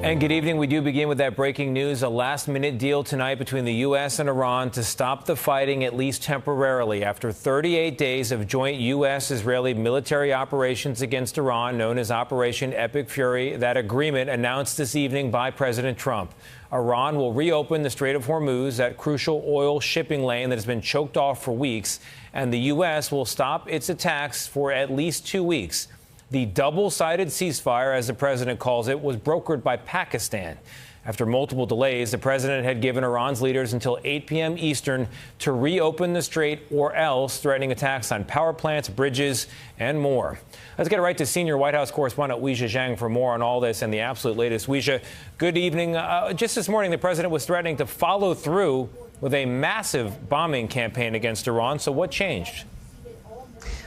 And good evening. We do begin with that breaking news. A last-minute deal tonight between the U.S. and Iran to stop the fighting, at least temporarily, after 38 days of joint U.S.-Israeli military operations against Iran, known as Operation Epic Fury. That agreement announced this evening by President Trump. Iran will reopen the Strait of Hormuz, that crucial oil shipping lane that has been choked off for weeks, and the U.S. will stop its attacks for at least 2 weeks. The double-sided ceasefire, as the president calls it, was brokered by Pakistan. After multiple delays, the president had given Iran's leaders until 8 p.m. Eastern to reopen the strait or else, threatening attacks on power plants, bridges, and more. Let's get right to senior White House correspondent Weijia Zhang for more on all this and the absolute latest. Weijia, good evening. Just this morning, the president was threatening to follow through with a massive bombing campaign against Iran. So what changed?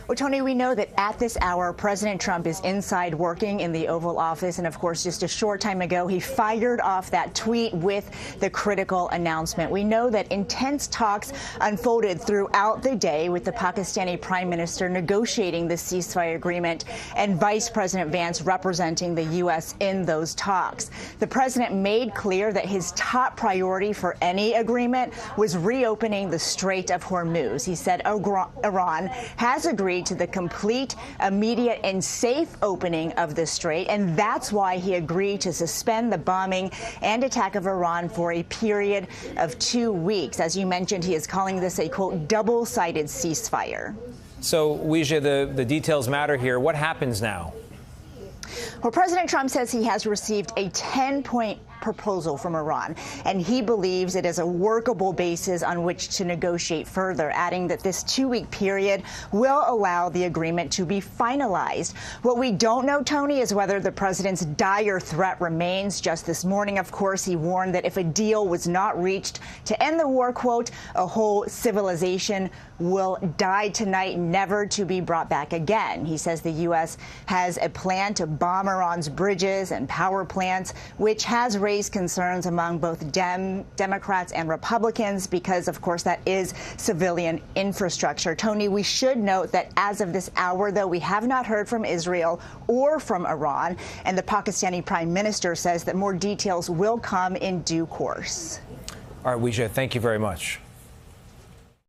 Well, Tony, we know that at this hour, President Trump is inside working in the Oval Office. And of course, just a short time ago, he fired off that tweet with the critical announcement. We know that intense talks unfolded throughout the day with the Pakistani prime minister negotiating the ceasefire agreement and Vice President Vance representing the U.S. in those talks. The president made clear that his top priority for any agreement was reopening the Strait of Hormuz. He said Iran has agreed to the complete, immediate, and safe opening of the strait, and that's why he agreed to suspend the bombing and attack of Iran for a period of 2 weeks. As you mentioned, he is calling this a, quote, double-sided ceasefire. So, Weijia, the details matter here. What happens now? Well, President Trump says he has received a 10-point proposal from Iran, and he believes it is a workable basis on which to negotiate further, adding that this 2-week period will allow the agreement to be finalized. What we don't know, Tony, is whether the president's dire threat remains. Just this morning, of course, he warned that if a deal was not reached to end the war, quote, a whole civilization will die tonight, never to be brought back again. He says the U.S. has a plan to bomb Iran's bridges and power plants, which has raised concerns among both Democrats and Republicans because, of course, that is civilian infrastructure. Tony, we should note that as of this hour, though, we have not heard from Israel or from Iran, and the Pakistani prime minister says that more details will come in due course. All right, Weijia, thank you very much.